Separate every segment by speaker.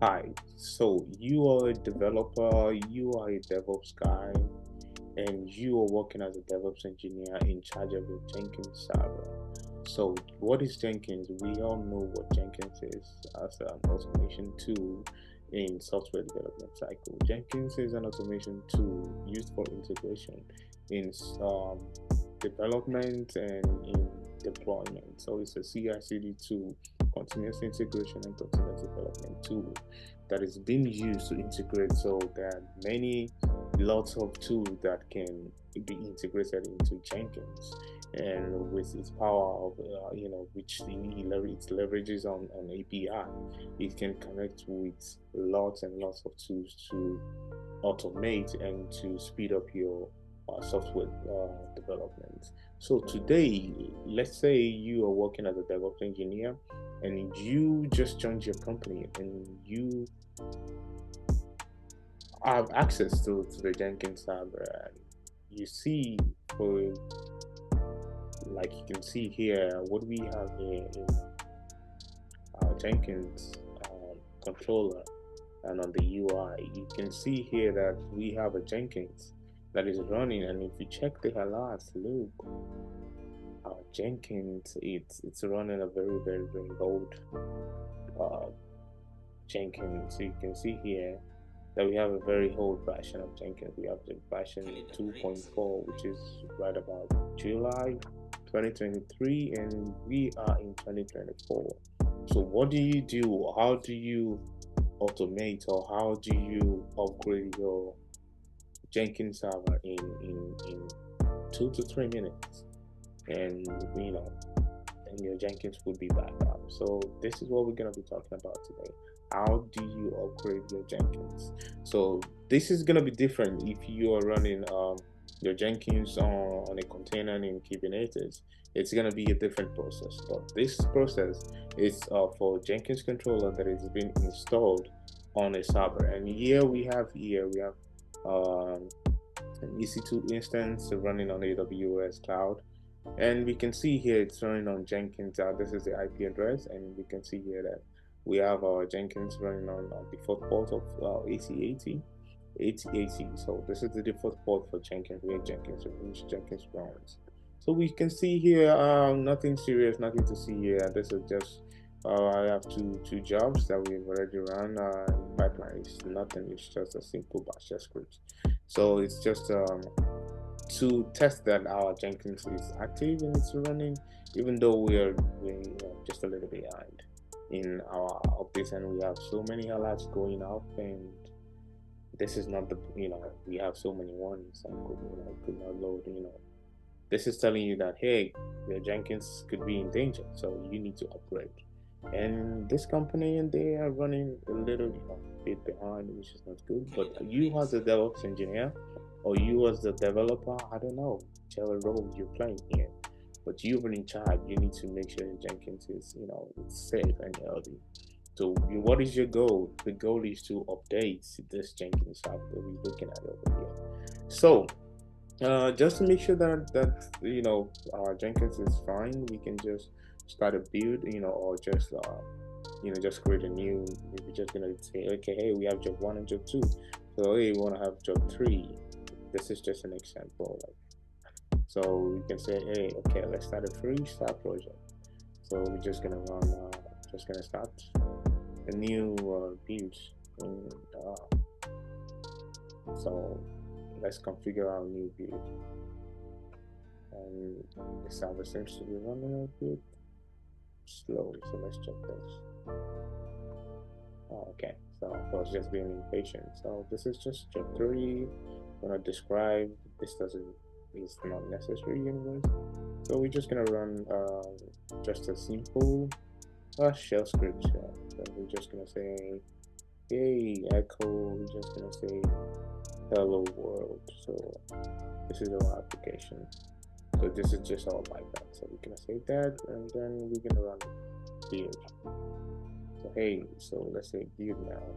Speaker 1: Hi, so you are a developer, you are a DevOps guy, and you are working as a DevOps engineer in charge of a Jenkins server. So, what is Jenkins? We all know what Jenkins is as an automation tool in software development cycle. Jenkins is an automation tool used for integration in development and in deployment. So, it's a CI/CD tool, continuous integration and continuous development tool that is being used to integrate. So, there are many lots of tools that can be integrated into Jenkins, and with its power of which it leverages on API, it can connect with lots and lots of tools to automate and to speed up your software development. So today, let's say you are working as a DevOps engineer and you just joined your company and you have access to the Jenkins server, and you see, for like you can see here, what we have here in our Jenkins controller, and on the UI you can see here that we have a Jenkins that is running. And if you check the alerts, look, our Jenkins, it's running a very load uh, Jenkins. So you can see here that we have a very old version of Jenkins. We have the version 2.4, which is right about July 2023, and we are in 2024. So what do you do? How do you automate, or how do you upgrade your Jenkins server in 2 to 3 minutes? And and your Jenkins would be back up. So this is what we're gonna be talking about today. How do you upgrade your Jenkins? So this is gonna be different if you are running your Jenkins on a container in Kubernetes. It's gonna be a different process. But this process is for Jenkins controller that is being installed on a server. And here we have an EC2 instance running on AWS cloud, and we can see here it's running on Jenkins. This is the IP address, and we can see here that we have our Jenkins running on the default port of AC80. So this is the default port for Jenkins, where Jenkins runs. So we can see here, nothing serious, nothing to see here. This is just I have two jobs that we've already run. Pipeline is nothing. It's just a simple bash script. So it's just to test that our Jenkins is active and it's running, even though we're just a little behind in our updates, and we have so many alerts going up, and this is not the we have so many warnings and could not load. This is telling you that, hey, your Jenkins could be in danger, so you need to upgrade. And this company, and they are running a little bit behind, which is not good. But you as a DevOps engineer, or you as the developer, I don't know whichever role you're playing here, but you're in charge. You need to make sure your Jenkins is it's safe and healthy. So what is your goal? The goal is to update this Jenkins app that we're looking at over here. So just to make sure that Jenkins is fine, we can just start a build, or just create a new. We're just gonna say, okay, hey, we have job 1 and job 2, so hey, we want to have job 3. This is just an example. So we can say, hey, okay, let's start a free start project. So we're just gonna start a new build. And, so let's configure our new build. And the server seems to be running a bit slowly, so let's check this. Oh, okay, so I was just being impatient. So this is just step 3. I'm gonna describe. This doesn't is not necessary anyways. So we're just gonna run just a simple shell script. So we're just gonna say, hey, echo. We're just gonna say hello world. So this is our application. So this is just all like that. So we're gonna save that, and then we're gonna run build. So hey, so let's say build now.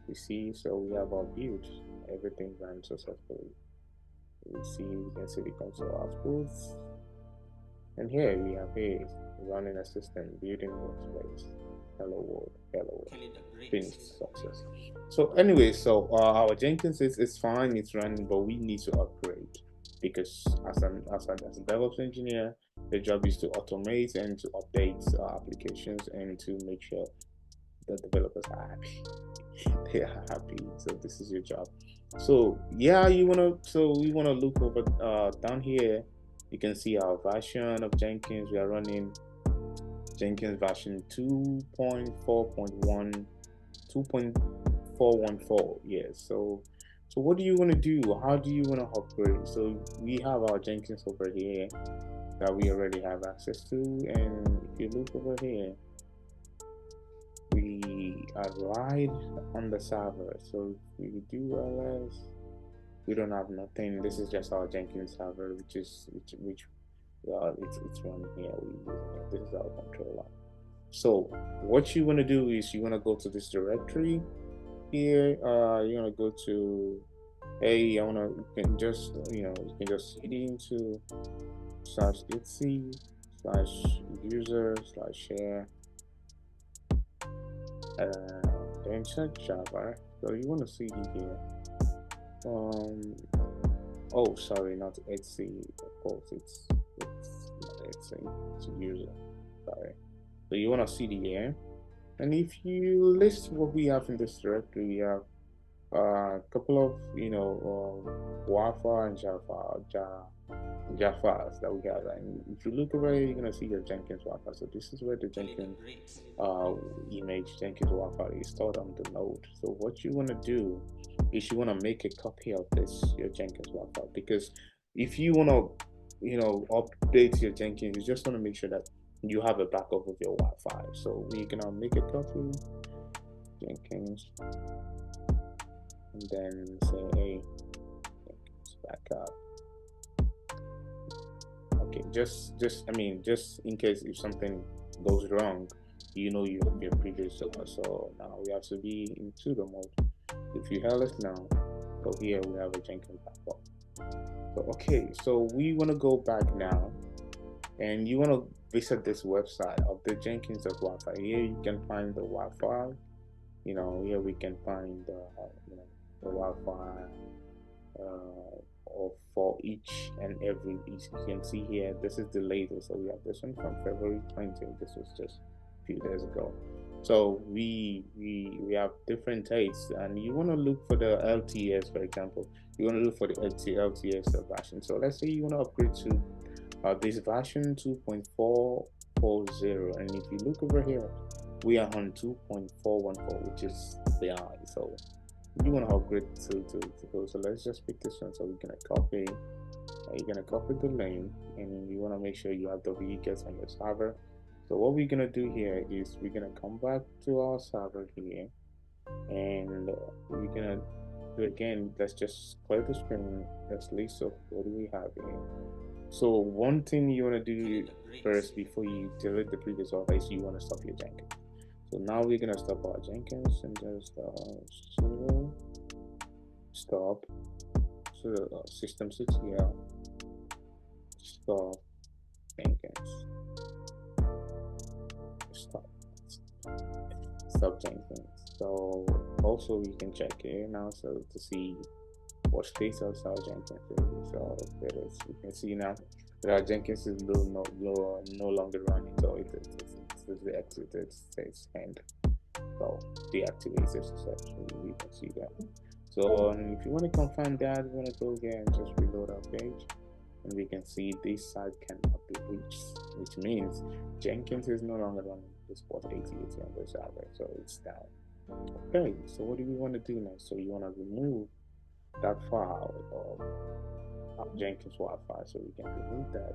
Speaker 1: We see, so we have our build. Everything ran successfully. We can see the console outputs, and here we have a running assistant building workspace. hello world, finished success. So anyway, so our Jenkins is fine, it's running, but we need to upgrade because as a DevOps engineer, the job is to automate and to update applications and to make sure the developers are happy. They are happy. So this is your job. So yeah, we wanna look over down here. You can see our version of Jenkins. We are running Jenkins version 2.4.1, 2.414. Yes. So what do you want to do? How do you want to upgrade? So we have our Jenkins over here that we already have access to, and if you look over here, we are right on the server. So if we do ls, we don't have nothing. This is just our Jenkins server, which it's running here. This is our controller. So what you want to do is you want to go to this directory here. You want to go to, hey, you can just hit into /etc/user/share, then check Java. So you want to CD here. Oh, sorry, not etc. Of course, it's not etc. It's user. Sorry. So you want to CD here, and if you list what we have in this directory, we have a couple of Wafa and Jafas that we have. And if you look over here, you're gonna see your Jenkins Wafa. So this is where the Jenkins image Jenkins Wafa is stored on the node. So what you want to do is you want to make a copy of this your Jenkins Wafa, because if you want to update your Jenkins, you just want to make sure that you have a backup of your Wi-Fi. So we're gonna make a copy Jenkins and then say, hey, Jenkins backup. Okay, just in case if something goes wrong, you have your previous server. So now we have to be in sudo mode. If you ls now, so here we have a Jenkins backup. So okay, so we want to go back now, and you want to visit this website of the Jenkins.Wi-Fi. Here you can find the Wi-Fi. Here we can find the Wi-Fi for each and every. You can see here, this is the latest. So we have this one from February 20th. This was just a few days ago. So we have different dates, and you want to look for the LTS, for example. You want to look for the LTS version. So let's say you want to upgrade to this version 2.440, and if you look over here, we are on 2.414, which is the high. So you want to upgrade to go. So let's just pick this one. So we're gonna copy. You're gonna copy the link, and you want to make sure you have wget on your server. So what we're gonna do here is we're gonna come back to our server here, and we're gonna do again. Let's just clear the screen. Let's list of what do we have here. So one thing you want to do first before you delete the previous offer is you want to stop your Jenkins. So now we're gonna stop our Jenkins and just sudo stop systemctl stop Jenkins. Stop Jenkins. So also you can check here now, so to see what status our Jenkins is. So you can see now that our Jenkins is no longer running. So it's the exited states and so deactivated successfully. You can see that. So if you want to confirm that, we want to go here and just reload our page, and we can see this site cannot be reached, which means Jenkins is no longer running this port 8080 on the server, so it's down. Okay, so what do we want to do next? So you want to remove that file of Jenkins Wi-Fi, so we can remove that.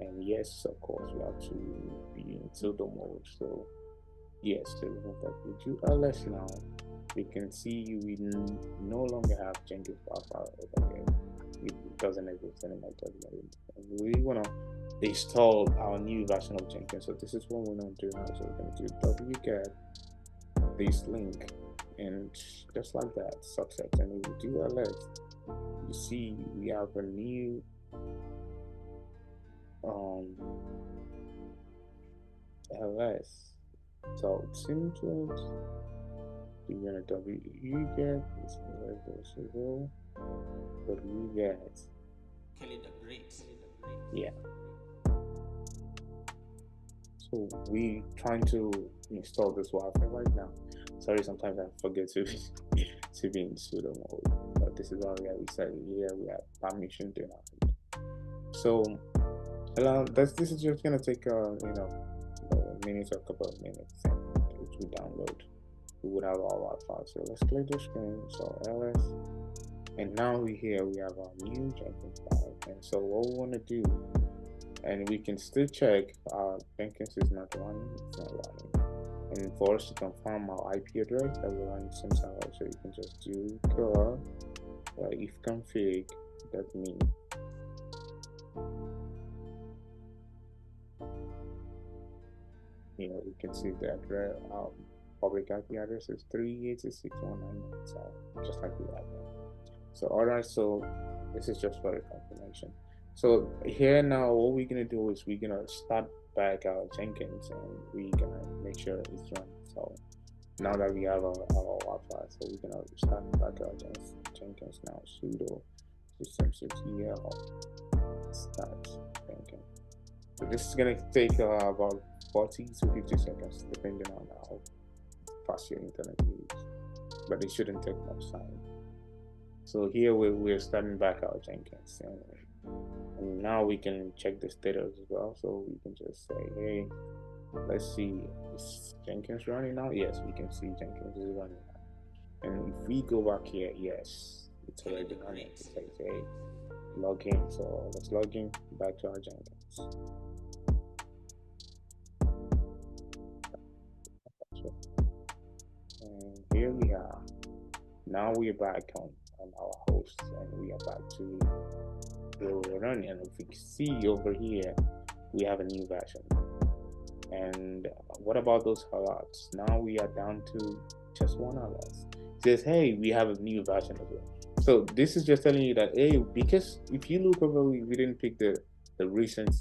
Speaker 1: And yes, of course, we have to be in sudo mode. So yes, to remove that, we do ls now. We can see we no longer have Jenkins Wi-Fi over here. It doesn't exist anymore. We want to install our new version of Jenkins. So this is what we're going to do now. So we're going to do wget this link, and just like that, success. And if we do ls, you see we have a new ls. So it seems like you're gonna you get this role, but we get
Speaker 2: Kelly the Great.
Speaker 1: yeah. So we trying to install this Wi-Fi right now. Sorry, sometimes I forget to to be in pseudo mode, but this is all we said. Yeah, we have permission to now. So this is just gonna take a minute or a couple of minutes and it will download. We would have all our files. So let's clear the screen. So ls, and now we have our new Jenkins file. And so what we want to do, and we can still check Jenkins is not running. It's not running. And for us to confirm our IP address that we're running same server, so you can just do core if config that mean. You can see the address, public IP address is 386.199, so just like we have there. So alright, so this is just for the confirmation. So here now, what we're gonna do is we're gonna start back our Jenkins and we're gonna make sure it's running. So now that we have our Wi-Fi, so we're gonna start back our Jenkins now. Sudo system6el start Jenkins. So this is gonna take about 40 to 50 seconds, depending on how fast your internet is, but it shouldn't take much time. So here we're starting back our Jenkins, and now we can check the status as well. So we can just say, hey, let's see, is Jenkins running now? Yes, we can see Jenkins is running now. And if we go back here, yes, it's already running. It says, hey, log in. So let's log in back to our Jenkins. And here we are. Now we are back on our host, and we are back to running. And if we see over here, we have a new version. And what about those alerts? Now we are down to just one alert. It says, hey, we have a new version of it. So this is just telling you that, hey, because if you look over, we didn't pick the recent,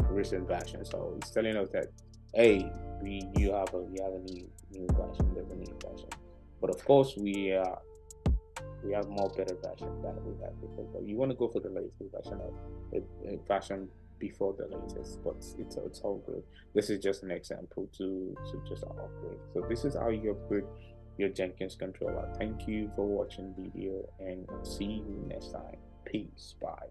Speaker 1: recent version. So it's telling us that, hey, you have a new version. There's a new version. But of course, we have more better version than we had before. But you want to go for the latest version of the version before the latest, but it's all good. This is just an example to just upgrade. So this is how you upgrade your Jenkins controller. Thank you for watching the video and see you next time. Peace. Bye.